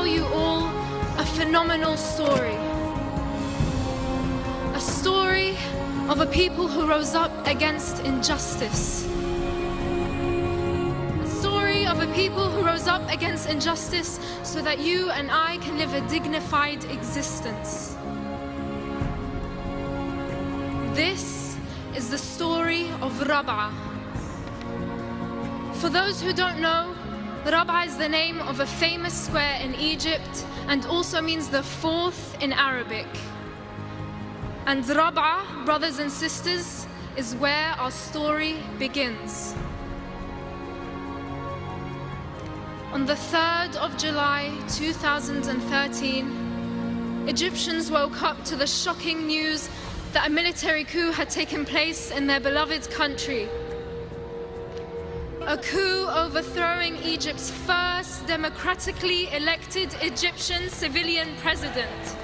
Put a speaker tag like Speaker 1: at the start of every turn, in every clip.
Speaker 1: you all a phenomenal story. A story of a people who rose up against injustice. A story of a people who rose up against injustice so that you and I can live a dignified existence. This is the story of Rابعه. For those who don't know, Rابعه is the name of a famous square in Egypt and also means the fourth in Arabic. And Rابعه, brothers and sisters, is where our story begins. On the 3rd of July 2013, Egyptians woke up to the shocking news that a military coup had taken place in their beloved country. A coup overthrowing Egypt's first democratically elected Egyptian civilian president.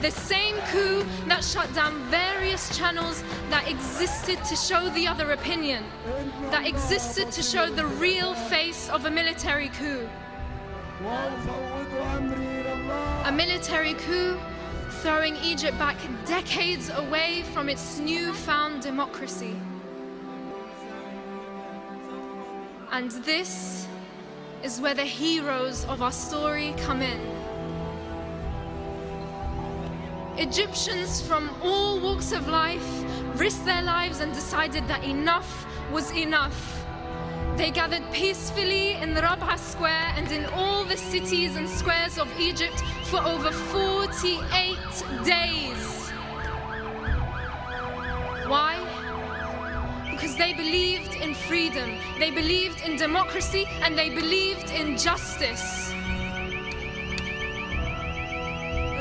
Speaker 1: The same coup that shut down various channels that existed to show the other opinion, that existed to show the real face of a military coup. A military coup throwing Egypt back decades away from its newfound democracy. And this is where the heroes of our story come in. Egyptians from all walks of life risked their lives and decided that enough was enough. They gathered peacefully in the Rابعه Square and in all the cities and squares of Egypt for over 48 days. Why? Because they believed in freedom, they believed in democracy, and they believed in justice.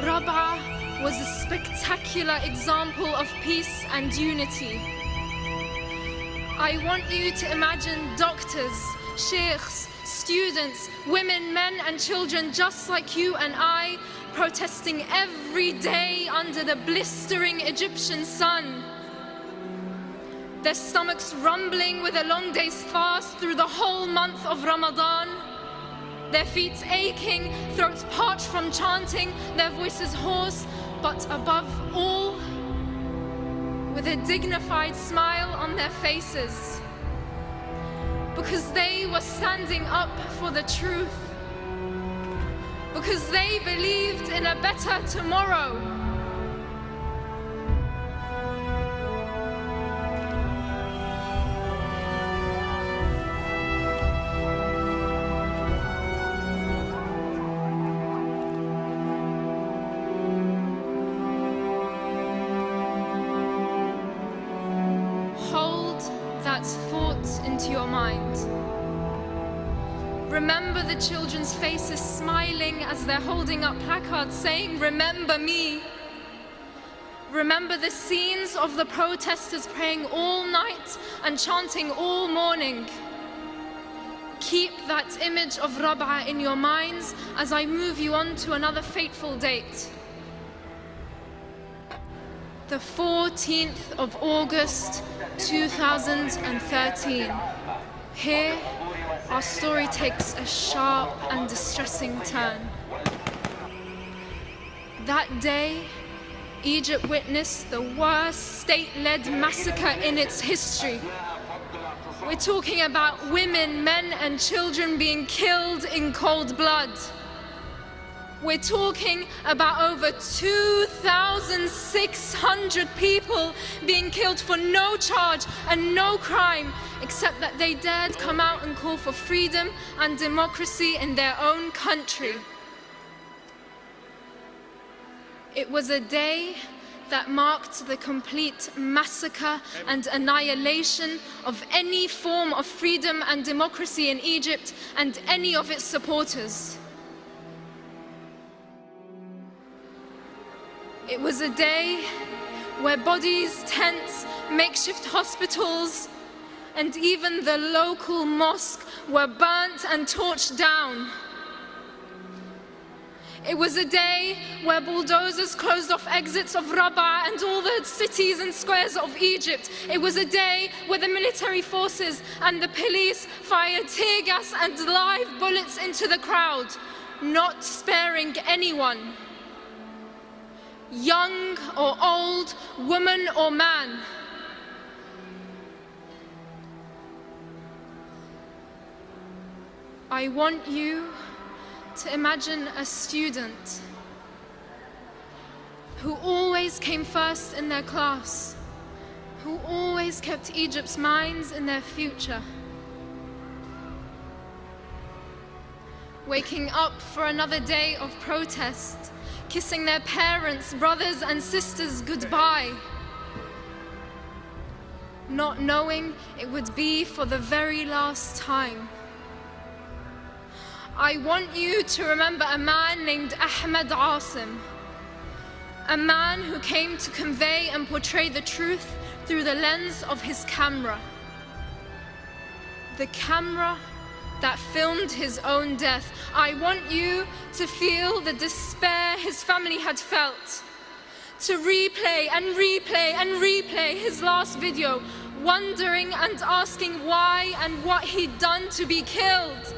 Speaker 1: Rابعه was a spectacular example of peace and unity. I want you to imagine doctors, sheikhs, students, women, men and children just like you and I protesting every day under the blistering Egyptian sun. Their stomachs rumbling with a long day's fast through the whole month of Ramadan. Their feet aching, throats parched from chanting, their voices hoarse, but above all, with a dignified smile on their faces. Because they were standing up for the truth. Because they believed in a better tomorrow. Into your mind. Remember the children's faces smiling as they're holding up placards saying, "Remember me." Remember the scenes of the protesters praying all night and chanting all morning. Keep that image of Rابعه in your minds as I move you on to another fateful date. The 14th of August 2013. Here, our story takes a sharp and distressing turn. That day, Egypt witnessed the worst state-led massacre in its history. We're talking about women, men, and children being killed in cold blood. We're talking about over 2,600 people being killed for no charge and no crime, except that they dared come out and call for freedom and democracy in their own country. It was a day that marked the complete massacre and annihilation of any form of freedom and democracy in Egypt and any of its supporters. It was a day where bodies, tents, makeshift hospitals, and even the local mosque were burnt and torched down. It was a day where bulldozers closed off exits of Rابعه and all the cities and squares of Egypt. It was a day where the military forces and the police fired tear gas and live bullets into the crowd, not sparing anyone, young or old, woman or man. I want you to imagine a student who always came first in their class, who always kept Egypt's minds in their future, waking up for another day of protest, kissing their parents, brothers and sisters goodbye, not knowing it would be for the very last time. I want you to remember a man named Ahmed Asim, a man who came to convey and portray the truth through the lens of his camera. The camera that filmed his own death. I want you to feel the despair his family had felt, to replay and replay and replay his last video, wondering and asking why and what he'd done to be killed.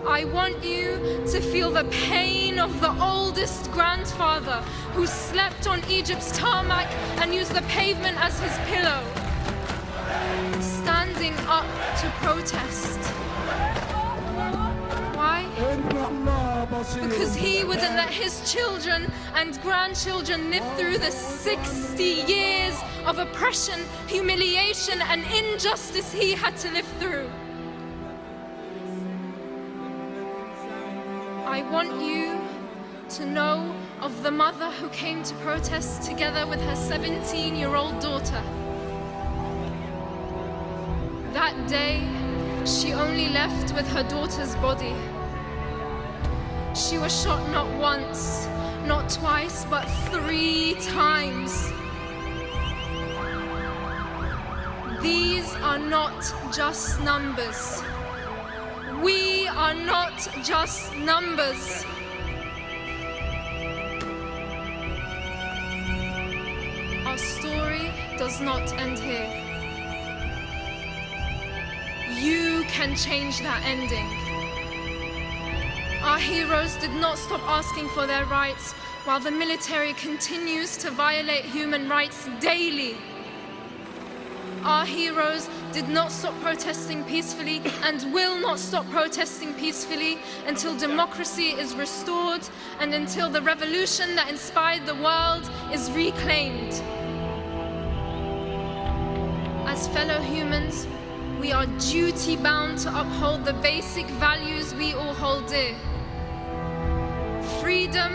Speaker 1: I want you to feel the pain of the oldest grandfather who slept on Egypt's tarmac and used the pavement as his pillow, standing up to protest. Why? Because he wouldn't let his children and grandchildren live through the 60 years of oppression, humiliation, and injustice he had to live through. I want you to know of the mother who came to protest together with her 17-year-old daughter. That day, she only left with her daughter's body. She was shot not once, not twice, but 3 times. These are not just numbers. We are not just numbers. Our story does not end here. You can change that ending. Our heroes did not stop asking for their rights while the military continues to violate human rights daily. Our heroes did not stop protesting peacefully and will not stop protesting peacefully until democracy is restored and until the revolution that inspired the world is reclaimed. As fellow humans, we are duty-bound to uphold the basic values we all hold dear: freedom,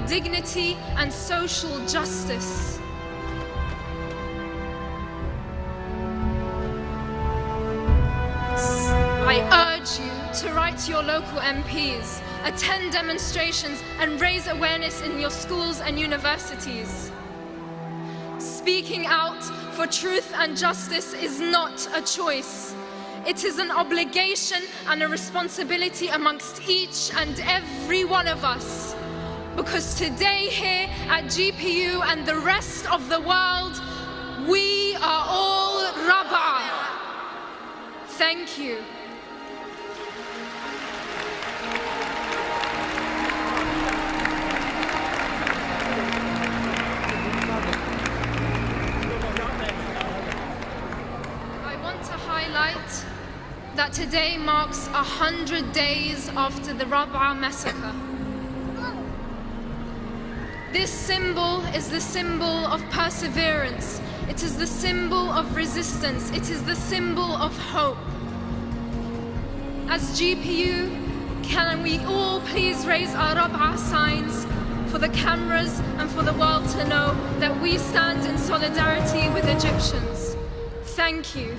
Speaker 1: dignity, and social justice. I urge you to write to your local MPs, attend demonstrations, and raise awareness in your schools and universities. Speaking out for truth and justice is not a choice. It is an obligation and a responsibility amongst each and every one of us. Because today here at GPU and the rest of the world, we are all Rابعه. Thank you. That today marks 100 days after the Rابعه massacre. This symbol is the symbol of perseverance. It is the symbol of resistance. It is the symbol of hope. As GPU, can we all please raise our Rابعه signs for the cameras and for the world to know that we stand in solidarity with Egyptians. Thank you.